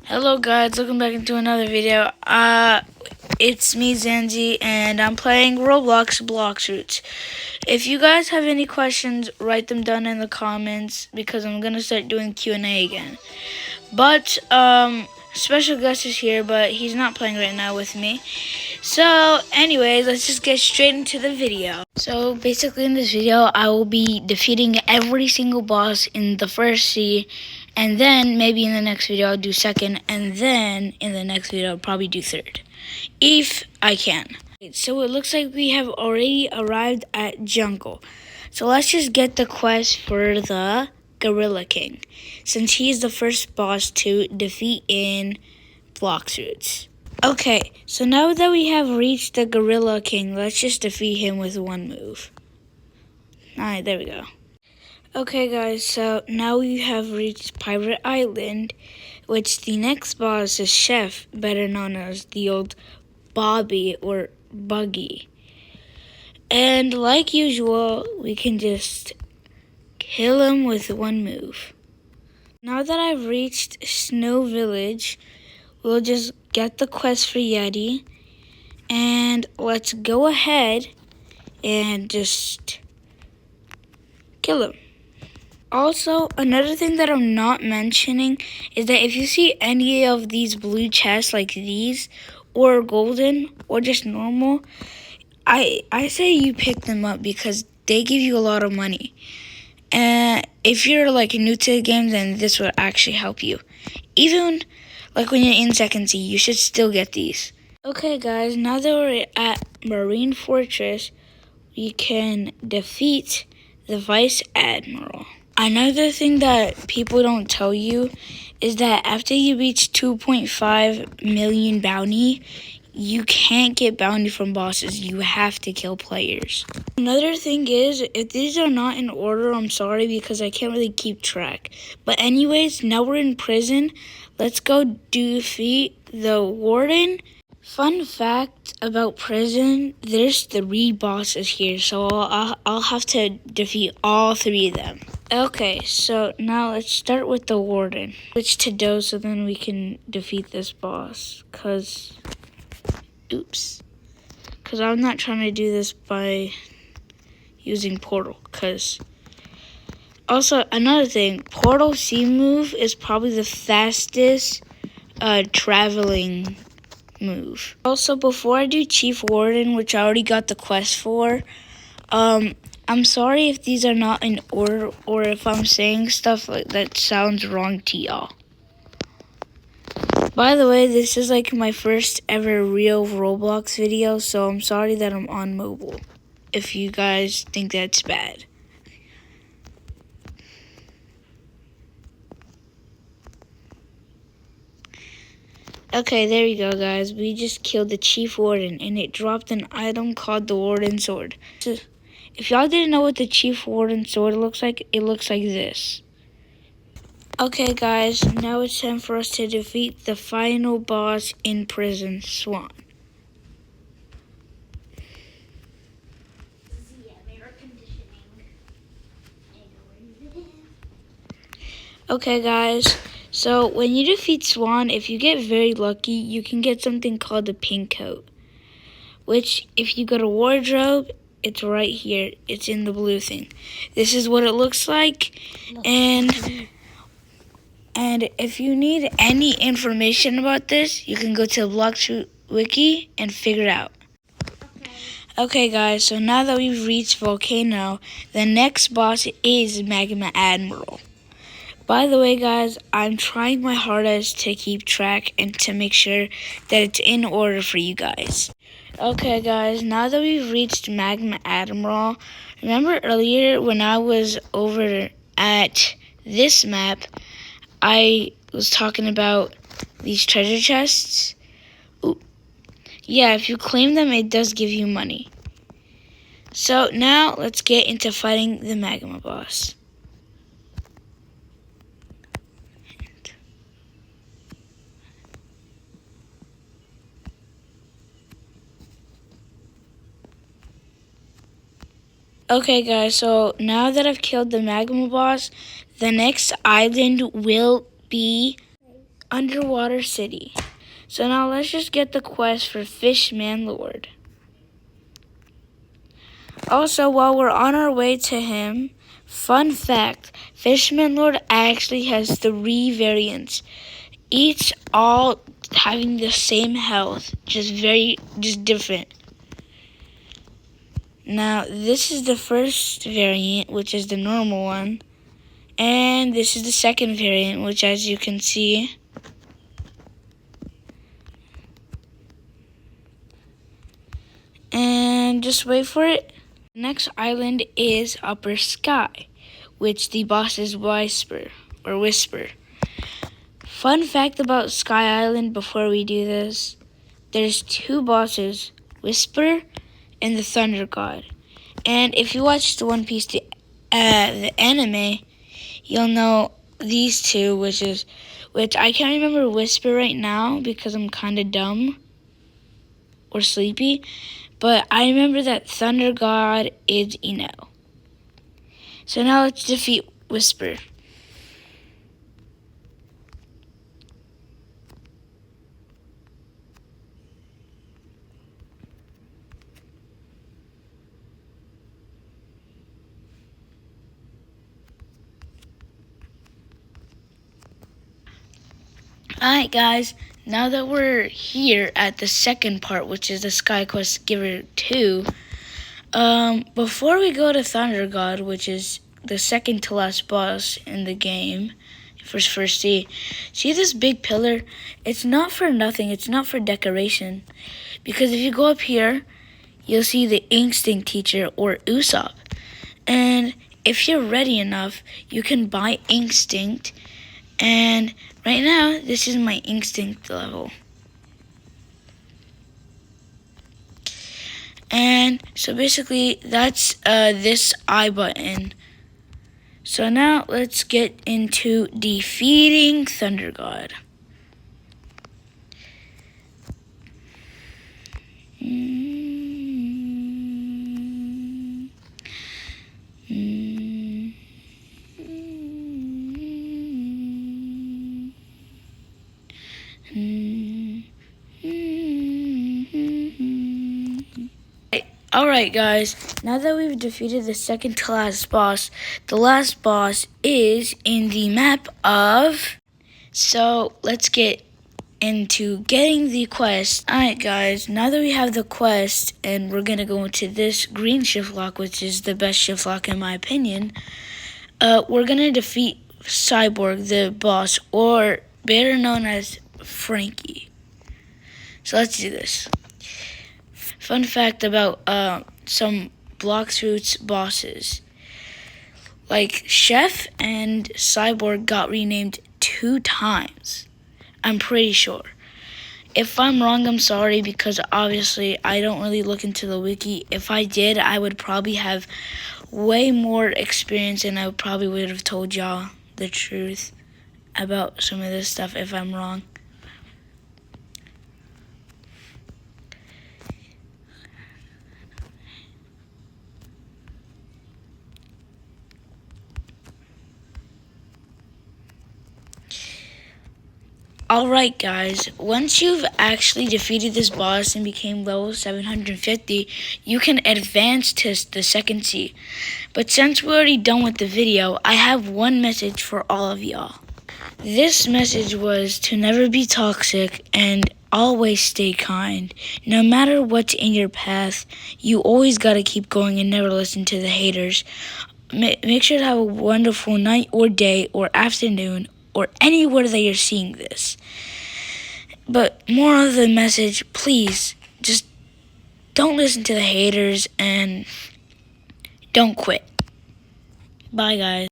Hello guys, welcome back into another video. It's me Zanzi and I'm playing Roblox Blox Roots. If you guys have any questions, write them down in the comments because I'm gonna start doing Q&A again. But special guest is here, but he's not playing right now with me. So anyways, let's just get straight into the video. So basically in this video, I will be defeating every single boss in the first sea. And then maybe in the next video I'll do second, and then in the next video I'll probably do third, if I can. So it looks like we have already arrived at Jungle. So let's just get the quest for the Gorilla King, since he's the first boss to defeat in Blox Roots. Okay, so now that we have reached the Gorilla King, let's just defeat him with one move. Alright, there we go. Okay guys, so now we have reached Pirate Island, which the next boss is Chef, better known as the old Bobby or Buggy. And like usual, we can just kill him with one move. Now that I've reached Snow Village, we'll just get the quest for Yeti, and let's go ahead and just kill him. Also, another thing that I'm not mentioning is that if you see any of these blue chests like these, or golden, or just normal, I say you pick them up because they give you a lot of money. And if you're like new to the game, then this will actually help you. Even like when you're in second sea, you should still get these. Okay guys, now that we're at Marine Fortress, we can defeat the Vice Admiral. Another thing that people don't tell you is that after you reach 2.5 million bounty, you can't get bounty from bosses. You have to kill players. Another thing is, if these are not in order, I'm sorry because I can't really keep track. But anyways, now we're in prison. Let's go defeat the warden. Fun fact about prison, there's 3 bosses here, so I'll have to defeat all 3 of them. Okay, so now let's start with the warden. Switch to Doe so then we can defeat this boss, cause I'm not trying to do this by using Portal, cause also another thing, Portal C move is probably the fastest traveling move. Also, before I do Chief Warden, which I already got the quest for, I'm sorry if these are not in order or if I'm saying stuff like that sounds wrong to y'all. By the way, this is like my first ever real Roblox video, so I'm sorry that I'm on mobile if you guys think that's bad. Okay, there you go, guys. We just killed the Chief Warden, and it dropped an item called the Warden Sword. So, if y'all didn't know what the Chief Warden Sword looks like, it looks like this. Okay, guys, now it's time for us to defeat the final boss in prison, Swan. Okay, guys. So when you defeat Swan, if you get very lucky, you can get something called the pink coat. Which, if you go to wardrobe, it's right here. It's in the blue thing. This is what it looks like. And if you need any information about this, you can go to the blox wiki and figure it out. Okay, guys, so now that we've reached Volcano, the next boss is Magma Admiral. By the way, guys, I'm trying my hardest to keep track and to make sure that it's in order for you guys. Okay, guys, now that we've reached Magma Admiral, remember earlier when I was over at this map, I was talking about these treasure chests? Ooh. Yeah, if you claim them, it does give you money. So now let's get into fighting the Magma boss. Okay guys, so now that I've killed the Magma boss, the next island will be underwater city. So now let's just get the quest for Fishman Lord. Also, while we're on our way to him, fun fact, Fishman Lord actually has 3 variants, each all having the same health, just different. Now, this is the first variant, which is the normal one, and this is the second variant, which, as you can see, and just wait for it. Next island is Upper Sky, which the boss is Whisper. Fun fact about Sky Island before we do this, there's 2 bosses, Whisper and the Thunder God. And if you watch the One Piece the anime, you'll know these 2, which I can't remember Whisper right now because I'm kind of dumb or sleepy. But I remember that Thunder God is Ino. So now let's defeat Whisper. Alright guys, now that we're here at the second part, which is the Sky Quest Giver 2, before we go to Thunder God, which is the second to last boss in the game, first see this big pillar? It's not for nothing, it's not for decoration. Because if you go up here, you'll see the Instinct Teacher, or Usopp. And if you're ready enough, you can buy Instinct. And right now, this is my Instinct level. And so basically, that's this I button. So now let's get into defeating Thunder God. Alright guys, now that we've defeated the second to last boss, the last boss is in the map of... So let's get into getting the quest. Alright guys, now that we have the quest and we're going to go into this green shift lock, which is the best shift lock in my opinion, we're going to defeat Cyborg, the boss, or better known as Frankie. So let's do this. Fun fact about some Blox Roots bosses. Like, Chef and Cyborg got renamed 2 times. I'm pretty sure. If I'm wrong, I'm sorry, because obviously I don't really look into the wiki. If I did, I would probably have way more experience and I probably would have told y'all the truth about some of this stuff if I'm wrong. Alright guys, once you've actually defeated this boss and became level 750, you can advance to the second sea. But since we're already done with the video, I have one message for all of y'all. This message was to never be toxic and always stay kind. No matter what's in your path, you always gotta keep going and never listen to the haters. Make sure to have a wonderful night or day or afternoon or anywhere that you're seeing this. But more of the message, please, just don't listen to the haters and don't quit. Bye, guys.